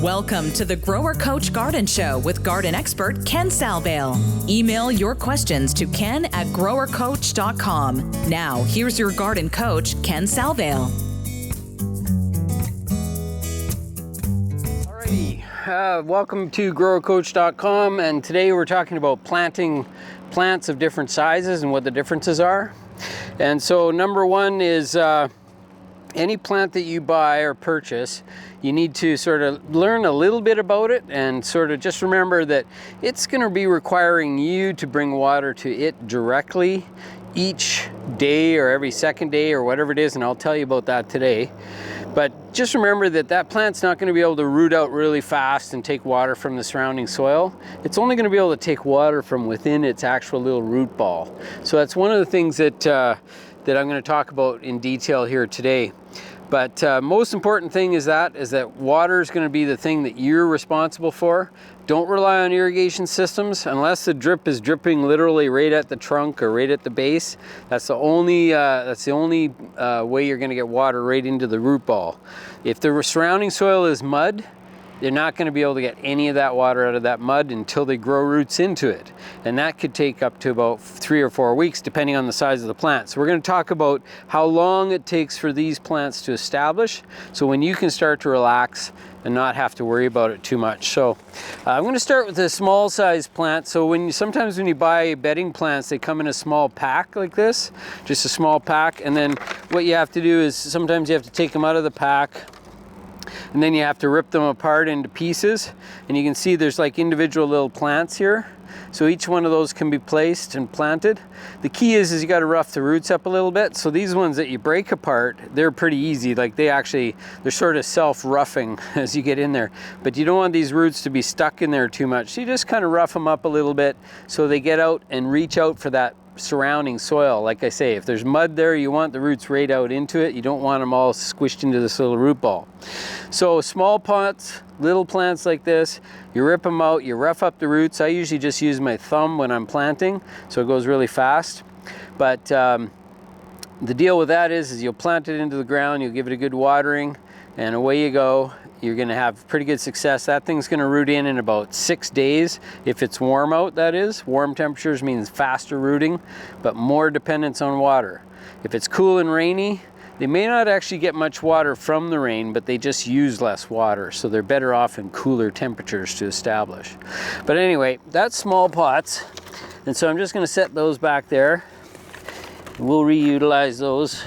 Welcome to the Grower Coach Garden Show with garden expert Ken Salvail. Email your questions to ken@growercoach.com. Now, here's your garden coach, Ken Salvail. Alrighty, welcome to growercoach.com, and today we're talking about planting plants of different sizes and what the differences are. And so number one is any plant that you buy or purchase, you need to sort of learn a little bit about it and sort of just remember that it's going to be requiring you to bring water to it directly each day or every second day or whatever it is, and I'll tell you about that today. But just remember that that plant's not going to be able to root out really fast and take water from the surrounding soil. It's only going to be able to take water from within its actual little root ball. So that's one of the things that I'm going to talk about in detail here today. But most important thing is that water is going to be the thing that you're responsible for. Don't rely on irrigation systems unless the drip is dripping literally right at the trunk or right at the base. That's the only way you're going to get water right into the root ball. If the surrounding soil is mud, they're not going to be able to get any of that water out of that mud until they grow roots into it. And that could take up to about 3 or 4 weeks, depending on the size of the plant. So we're going to talk about how long it takes for these plants to establish, so when you can start to relax and not have to worry about it too much. So I'm going to start with a small size plant. So sometimes when you buy bedding plants, they come in a small pack like this, just a small pack. And then what you have to do is sometimes you have to take them out of the pack, and then you have to rip them apart into pieces. And you can see there's like individual little plants here. So each one of those can be placed and planted. The key is you got to rough the roots up a little bit. So these ones that you break apart, they're pretty easy. Like they're sort of self-roughing as you get in there. But you don't want these roots to be stuck in there too much. So you just kind of rough them up a little bit so they get out and reach out for that surrounding soil. Like I say, if there's mud there, you want the roots right out into it. You don't want them all squished into this little root ball. So small pots, little plants like this, you rip them out, you rough up the roots. I usually just use my thumb when I'm planting, so it goes really fast. But the deal with that is you'll plant it into the ground, you'll give it a good watering, and away you go. You're going to have pretty good success. That thing's going to root in about 6 days. If it's warm out, that is. Warm temperatures means faster rooting, but more dependence on water. If it's cool and rainy, they may not actually get much water from the rain, but they just use less water, so they're better off in cooler temperatures to establish. But anyway, that's small pots, and so I'm just going to set those back there. We'll reutilize those.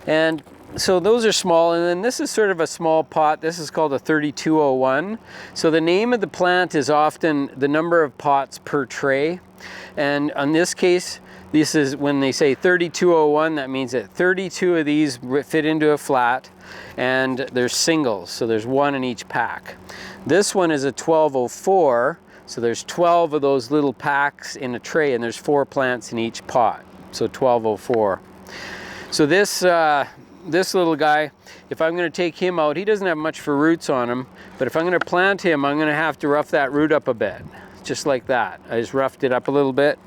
And so those are small, and then this is sort of a small pot. This is called a 3201. So the name of the plant is often the number of pots per tray. And in this case, this is when they say 3201, that means that 32 of these fit into a flat, and there's singles, so there's one in each pack. This one is a 1204, so there's 12 of those little packs in a tray, and there's 4 plants in each pot, so 1204. So this little guy, if I'm going to take him out, he doesn't have much for roots on him, but if I'm going to plant him, I'm going to have to rough that root up a bit, just like that. I just roughed it up a little bit,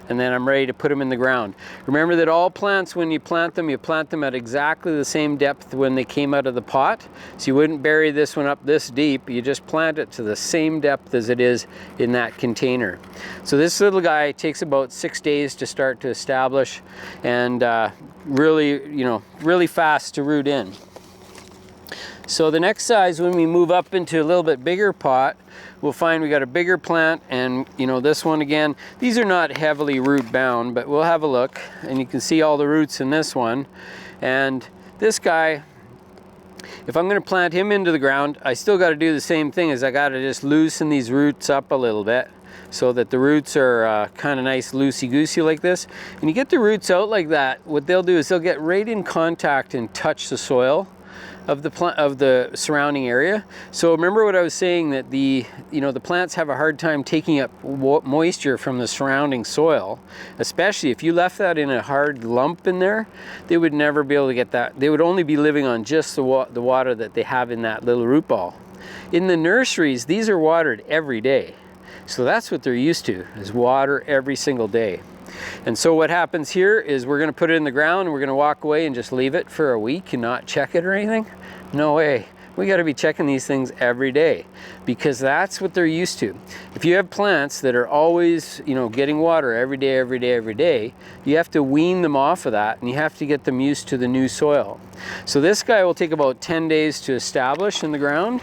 and then I'm ready to put them in the ground. Remember that all plants, when you plant them at exactly the same depth when they came out of the pot. So you wouldn't bury this one up this deep, you just plant it to the same depth as it is in that container. So this little guy takes about 6 days to start to establish, and really fast to root in. So the next size, when we move up into a little bit bigger pot, we'll find we got a bigger plant, and this one again, these are not heavily root bound, but we'll have a look, and you can see all the roots in this one. And this guy, if I'm going to plant him into the ground, I still got to do the same thing, is I got to just loosen these roots up a little bit so that the roots are kind of nice loosey-goosey like this. And you get the roots out like that, what they'll do is they'll get right in contact and touch the soil of the surrounding area. So remember what I was saying, that the plants have a hard time taking up moisture from the surrounding soil, especially if you left that in a hard lump in there. They would never be able to get that. They would only be living on just the water that they have in that little root ball. In the nurseries, these are watered every day. So that's what they're used to, is water every single day. And so what happens here is we're going to put it in the ground, and we're going to walk away and just leave it for a week and not check it or anything. No way. We got to be checking these things every day because that's what they're used to. If you have plants that are always, you know, getting water every day, you have to wean them off of that and you have to get them used to the new soil. So this guy will take about 10 days to establish in the ground,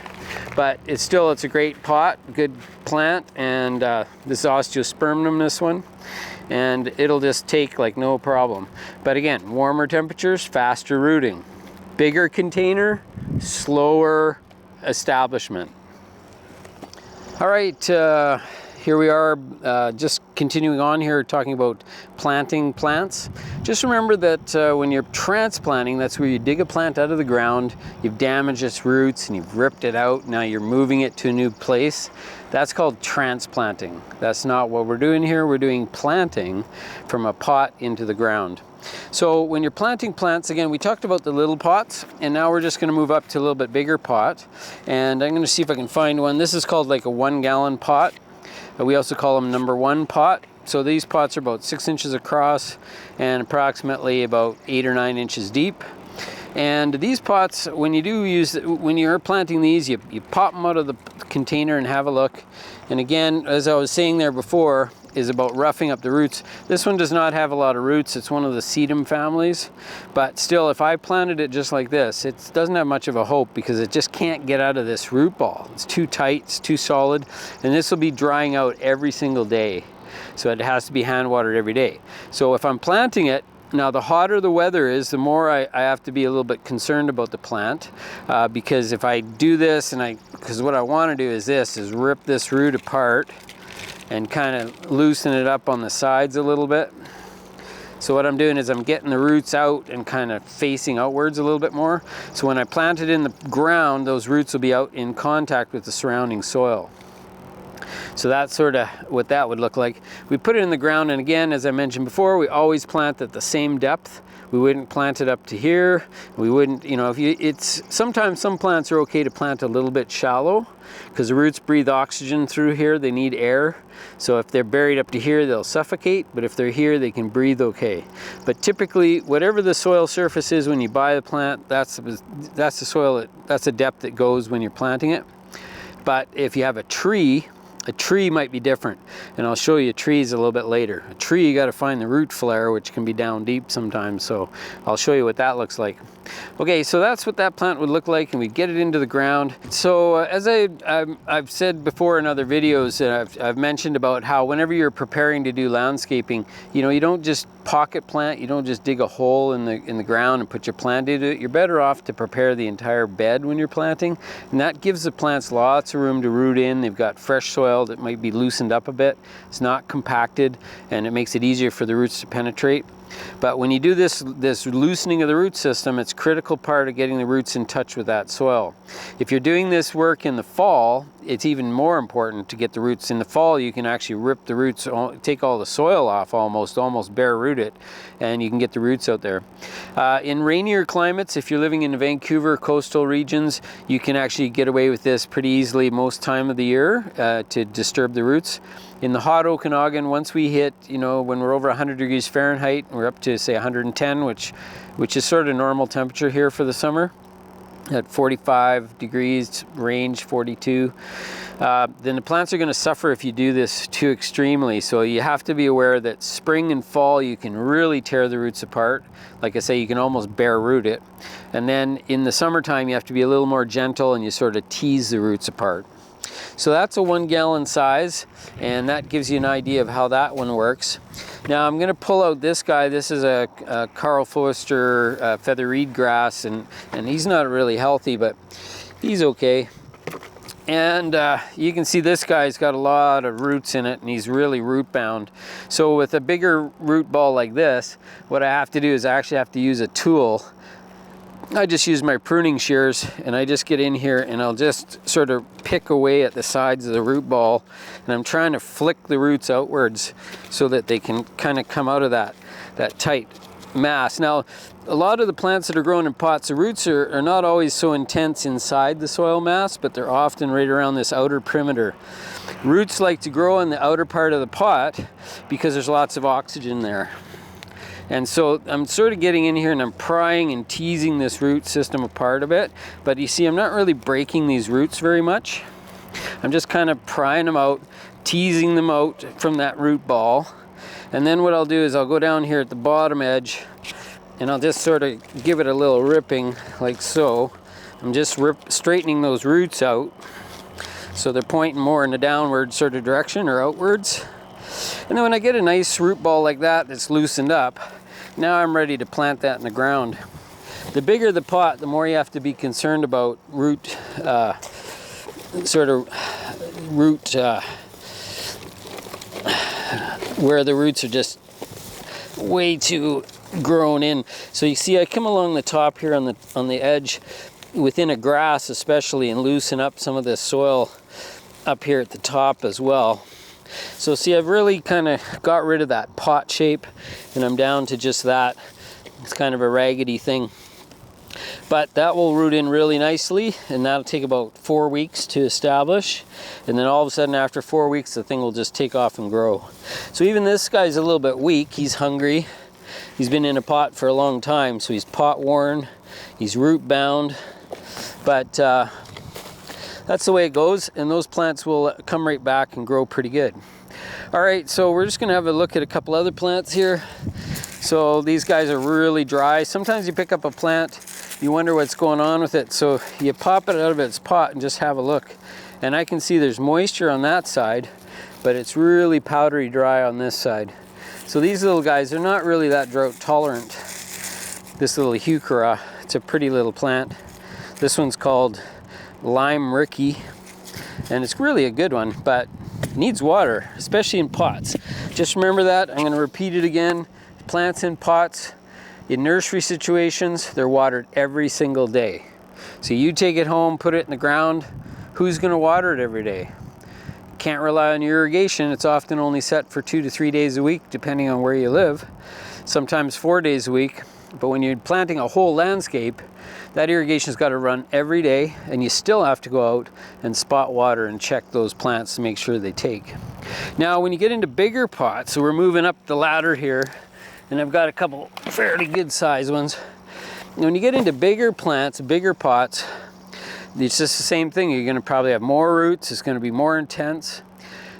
but it's a great pot, good plant, and this is osteospermnum, this one, and it'll just take like no problem. But again, warmer temperatures, faster rooting. Bigger container, slower establishment. All right, here we are, just continuing on here talking about planting plants. Just remember that when you're transplanting, that's where you dig a plant out of the ground, you've damaged its roots and you've ripped it out, now you're moving it to a new place. That's called transplanting. That's not what we're doing here. We're doing planting from a pot into the ground. So when you're planting plants, again, we talked about the little pots, and now we're just going to move up to a little bit bigger pot. And I'm going to see if I can find one. This is called like a 1 gallon pot. We also call them number 1 pot. So these pots are about 6 inches across and approximately about 8 or 9 inches deep. And these pots, when you're planting these, you pop them out of the container and have a look. And again, as I was saying there before, is about roughing up the roots. This one does not have a lot of roots. It's one of the sedum families, but still, if I planted it just like this, it doesn't have much of a hope because it just can't get out of this root ball. It's too tight, it's too solid, and this will be drying out every single day. So it has to be hand watered every day. So if I'm planting it, now the hotter the weather is, the more I have to be a little bit concerned about the plant, because if I do this, because what I want to do is rip this root apart and kind of loosen it up on the sides a little bit. So what I'm doing is I'm getting the roots out and kind of facing outwards a little bit more. So when I plant it in the ground, those roots will be out in contact with the surrounding soil. So that's sort of what that would look like. We put it in the ground, and again, as I mentioned before, we always plant at the same depth. We wouldn't plant it up to here. We wouldn't, you know, sometimes some plants are okay to plant a little bit shallow because the roots breathe oxygen through here. They need air. So if they're buried up to here, they'll suffocate, but if they're here, they can breathe okay. But typically, whatever the soil surface is when you buy the plant, that's the soil, that's the depth that goes when you're planting it. But if you have a tree might be different, and I'll show you trees a little bit later. A tree, you got to find the root flare, which can be down deep sometimes, so I'll show you what that looks like. Okay, so that's what that plant would look like, and we get it into the ground. So as I've said before in other videos, I've mentioned about how whenever you're preparing to do landscaping, you know, you don't just pocket plant, you don't just dig a hole in the ground and put your plant into it. You're better off to prepare the entire bed when you're planting, and that gives the plants lots of room to root in. They've got fresh soil that might be loosened up a bit. It's not compacted, and it makes it easier for the roots to penetrate. But when you do this loosening of the root system, it's a critical part of getting the roots in touch with that soil. If you're doing this work in the fall, it's even more important to get the roots. In the fall, you can actually rip the roots, take all the soil off almost bare root it, and you can get the roots out there. In rainier climates, if you're living in the Vancouver coastal regions, you can actually get away with this pretty easily most time of the year to disturb the roots. In the hot Okanagan, once we hit, you know, when we're over 100 degrees Fahrenheit, we're up to say 110, which is sort of normal temperature here for the summer. At 45 degrees, range 42, then the plants are going to suffer if you do this too extremely. So you have to be aware that spring and fall you can really tear the roots apart. Like I say, you can almost bare root it. And then in the summertime you have to be a little more gentle and you sort of tease the roots apart. So that's a 1 gallon size, and that gives you an idea of how that one works. Now I'm going to pull out this guy. This is a Karl Foerster feather reed grass, and he's not really healthy, but he's okay. And you can see this guy's got a lot of roots in it, and he's really root bound. So with a bigger root ball like this, what I have to do is I actually have to use a tool. I just use my pruning shears, and I just get in here and I'll just sort of pick away at the sides of the root ball, and I'm trying to flick the roots outwards so that they can kind of come out of that tight mass. Now, a lot of the plants that are grown in pots, the roots are not always so intense inside the soil mass, but they're often right around this outer perimeter. Roots like to grow in the outer part of the pot because there's lots of oxygen there. And so I'm sort of getting in here and I'm prying and teasing this root system apart a bit. But you see, I'm not really breaking these roots very much. I'm just kind of prying them out, teasing them out from that root ball. And then what I'll do is I'll go down here at the bottom edge and I'll just sort of give it a little ripping like so. I'm just straightening those roots out so they're pointing more in a downward sort of direction or outwards. And then when I get a nice root ball like that that's loosened up, now I'm ready to plant that in the ground. The bigger the pot, the more you have to be concerned about root, where the roots are just way too grown in. So you see I come along the top here on the edge within a grass especially and loosen up some of this soil up here at the top as well. So see, I've really kind of got rid of that pot shape and I'm down to just that. It's kind of a raggedy thing. But that will root in really nicely and that'll take about 4 weeks to establish. And then all of a sudden after 4 weeks, the thing will just take off and grow. So even this guy's a little bit weak. He's hungry. He's been in a pot for a long time. So he's pot worn, he's root bound. But that's the way it goes, and those plants will come right back and grow pretty good. All right, so we're just gonna have a look at a couple other plants here. So these guys are really dry. Sometimes you pick up a plant, you wonder what's going on with it. So you pop it out of its pot and just have a look. And I can see there's moisture on that side, but it's really powdery dry on this side. So these little guys, they're not really that drought tolerant. This little Heuchera, it's a pretty little plant. This one's called Lime Ricky, and it's really a good one, but it needs water, especially in pots. Just remember that. I'm going to repeat it again. Plants in pots, in nursery situations, they're watered every single day. So you take it home, put it in the ground. Who's going to water it every day? Can't rely on your irrigation. It's often only set for 2 to 3 days a week, depending on where you live. Sometimes 4 days a week. But when you're planting a whole landscape, that irrigation's got to run every day, and you still have to go out and spot water and check those plants to make sure they take. Now, when you get into bigger pots, so we're moving up the ladder here, and I've got a couple fairly good sized ones. When you get into bigger plants, bigger pots, it's just the same thing. You're going to probably have more roots. It's going to be more intense.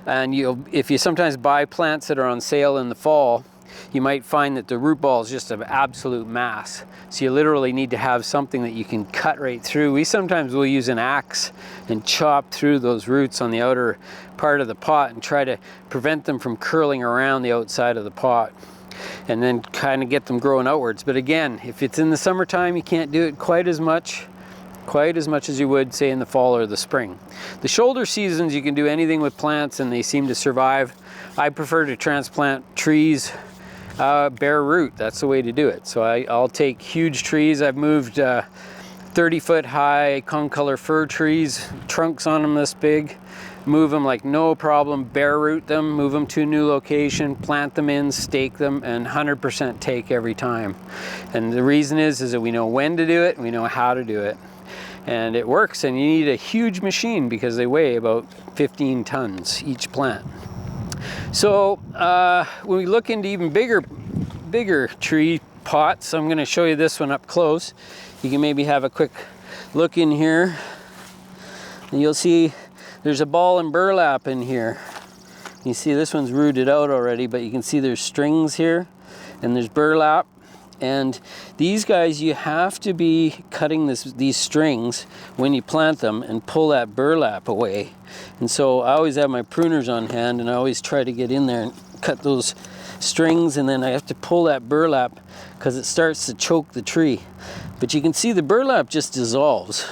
And if you sometimes buy plants that are on sale in the fall, you might find that the root ball is just of absolute mass. So you literally need to have something that you can cut right through. We sometimes will use an axe and chop through those roots on the outer part of the pot and try to prevent them from curling around the outside of the pot, and then kind of get them growing outwards. But again, if it's in the summertime, you can't do it quite as much as you would, say, in the fall or the spring. The shoulder seasons, you can do anything with plants and they seem to survive. I prefer to transplant trees bare root. That's the way to do it. So I'll take huge trees. I've moved 30-foot high concolor fir trees, trunks on them this big, move them like no problem, bare root them, move them to a new location, plant them in, stake them, and 100% take every time. And the reason is that we know when to do it, we know how to do it. And it works, and you need a huge machine because they weigh about 15 tons each plant. So when we look into even bigger tree pots, I'm going to show you this one up close. You can maybe have a quick look in here, and you'll see there's a ball and burlap in here. You see this one's rooted out already, but you can see there's strings here and there's burlap. And these guys, you have to be cutting these strings when you plant them and pull that burlap away. And so I always have my pruners on hand, and I always try to get in there and cut those strings, and then I have to pull that burlap because it starts to choke the tree. But you can see the burlap just dissolves.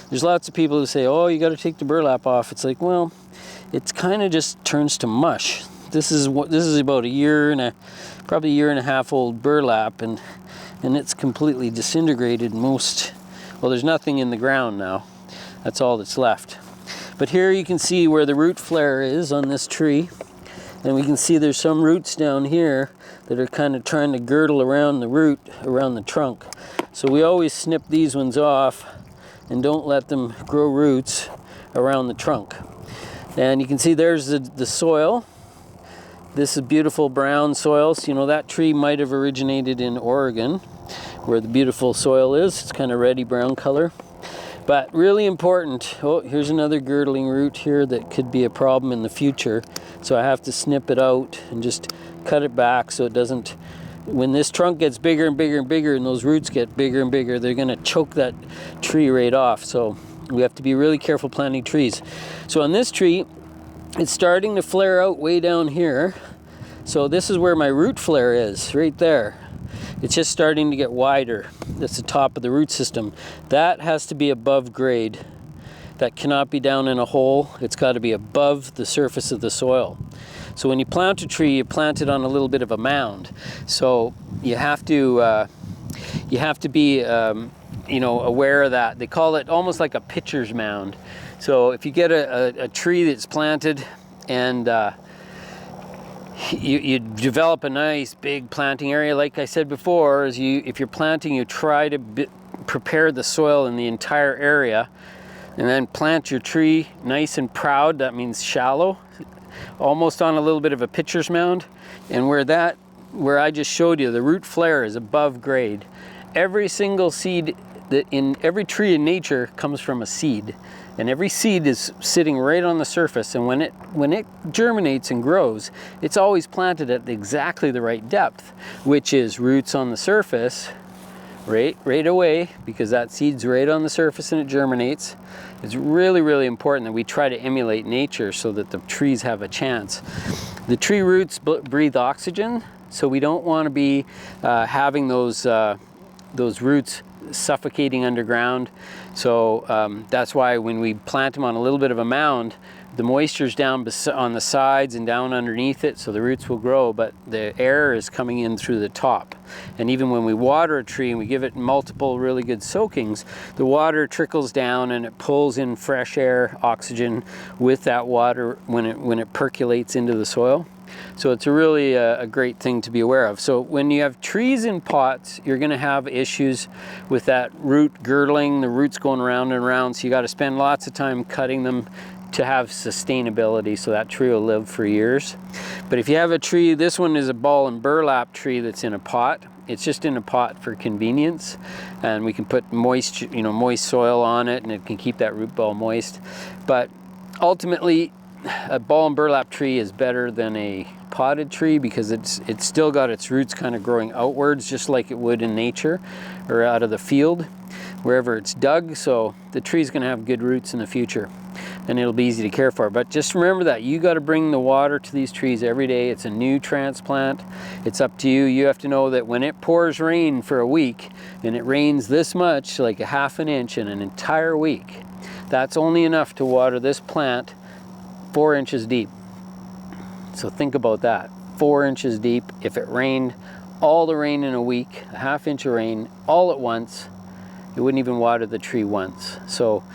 There's lots of people who say, oh, you got to take the burlap off. It's like, well, it's kind of just turns to mush. This is about probably a year and a half old burlap, and it's completely disintegrated. Well, there's nothing in the ground now. That's all that's left. But here you can see where the root flare is on this tree, and we can see there's some roots down here that are kind of trying to girdle around the root, around the trunk. So we always snip these ones off and don't let them grow roots around the trunk. And you can see there's the soil. This is beautiful brown soil. So, you know, that tree might have originated in Oregon, where the beautiful soil is. It's kind of reddy brown color. But really important, oh, here's another girdling root here that could be a problem in the future. So I have to snip it out and just cut it back so it doesn't, when this trunk gets bigger and bigger and bigger and those roots get bigger and bigger, they're gonna choke that tree right off. So we have to be really careful planting trees. So on this tree, it's starting to flare out way down here. So this is where my root flare is, right there. It's just starting to get wider. That's the top of the root system. That has to be above grade. That cannot be down in a hole. It's got to be above the surface of the soil. So when you plant a tree, you plant it on a little bit of a mound. So you have to be you know, aware of that. They call it almost like a pitcher's mound. So if you get a tree that's planted and you develop a nice big planting area, like I said before, if you're planting, you try to prepare the soil in the entire area and then plant your tree nice and proud. That means shallow, almost on a little bit of a pitcher's mound. And where I just showed you, the root flare is above grade. Every single seed that in every tree in nature comes from a seed. And every seed is sitting right on the surface, and when it germinates and grows, it's always planted at exactly the right depth, which is roots on the surface right away, because that seed's right on the surface and it germinates. It's really, really important that we try to emulate nature so that the trees have a chance. The tree roots breathe oxygen, so we don't want to be having those roots suffocating underground. So that's why when we plant them on a little bit of a mound, the moisture's down on the sides and down underneath it, so the roots will grow, but the air is coming in through the top. And even when we water a tree and we give it multiple really good soakings, the water trickles down and it pulls in fresh air, oxygen with that water when it percolates into the soil. So it's really a great thing to be aware of. So when you have trees in pots, you're going to have issues with that root girdling, the roots going around and around. So you got to spend lots of time cutting them to have sustainability, so that tree will live for years. But if you have a tree, this one is a ball and burlap tree that's in a pot. It's just in a pot for convenience, and we can put moist soil on it, and it can keep that root ball moist. But ultimately, a ball and burlap tree is better than a potted tree because it's still got its roots kind of growing outwards, just like it would in nature or out of the field, wherever it's dug. So the tree's going to have good roots in the future, and it'll be easy to care for. But just remember that you got to bring the water to these trees every day. It's a new transplant. It's up to you. You have to know that when it pours rain for a week, and it rains this much, like a ½ an inch in an entire week, that's only enough to water this plant 4 inches deep. So think about that, 4 inches deep. If it rained all the rain in a week, a ½ inch of rain all at once, it wouldn't even water the tree once. So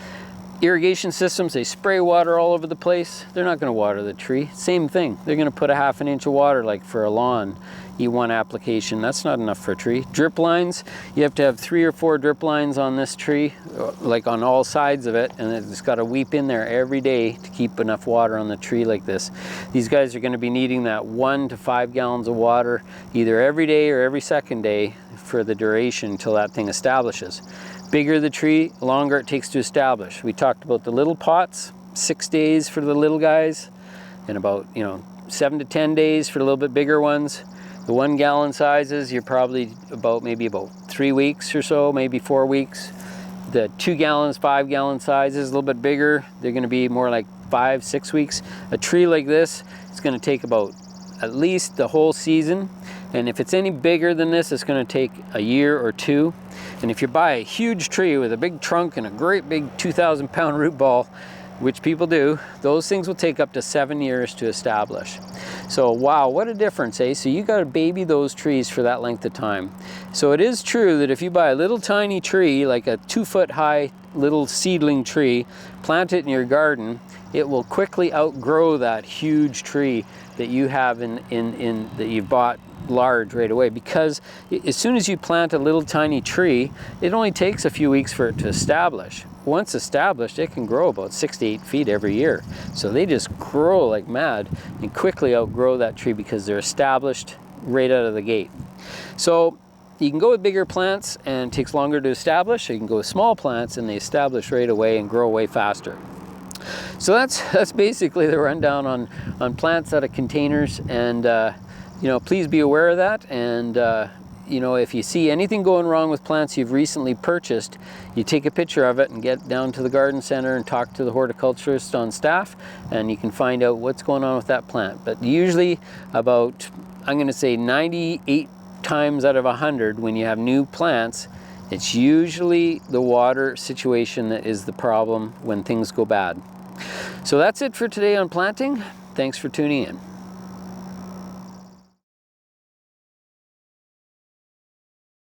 irrigation systems, they spray water all over the place. They're not going to water the tree. Same thing. They're going to put a ½ an inch of water, like for a lawn, E1 application. That's not enough for a tree. Drip lines, you have to have 3 or 4 drip lines on this tree, like on all sides of it, and it's got to weep in there every day to keep enough water on the tree like this. These guys are going to be needing that 1 to 5 gallons of water either every day or every second day for the duration until that thing establishes. Bigger the tree, longer it takes to establish. We talked about the little pots, 6 days for the little guys, and about 7 to 10 days for the little bit bigger ones. The 1 gallon sizes, you're probably maybe about 3 weeks or so, maybe 4 weeks. The 2 gallons, 5 gallon sizes, a little bit bigger, they're going to be more like 5, 6 weeks. A tree like this, it's going to take about at least the whole season. And if it's any bigger than this, it's going to take a year or 2. And if you buy a huge tree with a big trunk and a great big 2,000-pound root ball, which people do, those things will take up to 7 years to establish. So wow, what a difference, eh? So you got to baby those trees for that length of time. So it is true that if you buy a little tiny tree, like a 2-foot high little seedling tree, plant it in your garden, it will quickly outgrow that huge tree that you have that you've bought large right away, because as soon as you plant a little tiny tree, it only takes a few weeks for it to establish. Once established, it can grow about 6 to 8 feet every year. So they just grow like mad and quickly outgrow that tree because they're established right out of the gate. So you can go with bigger plants and it takes longer to establish. You can go with small plants and they establish right away and grow way faster. So that's basically the rundown on plants out of containers, and you know, please be aware of that. And you know, if you see anything going wrong with plants you've recently purchased, you take a picture of it and get down to the garden center and talk to the horticulturist on staff, and you can find out what's going on with that plant. But usually about, I'm going to say 98 times out of 100, when you have new plants, it's usually the water situation that is the problem when things go bad. So that's it for today on planting. Thanks for tuning in.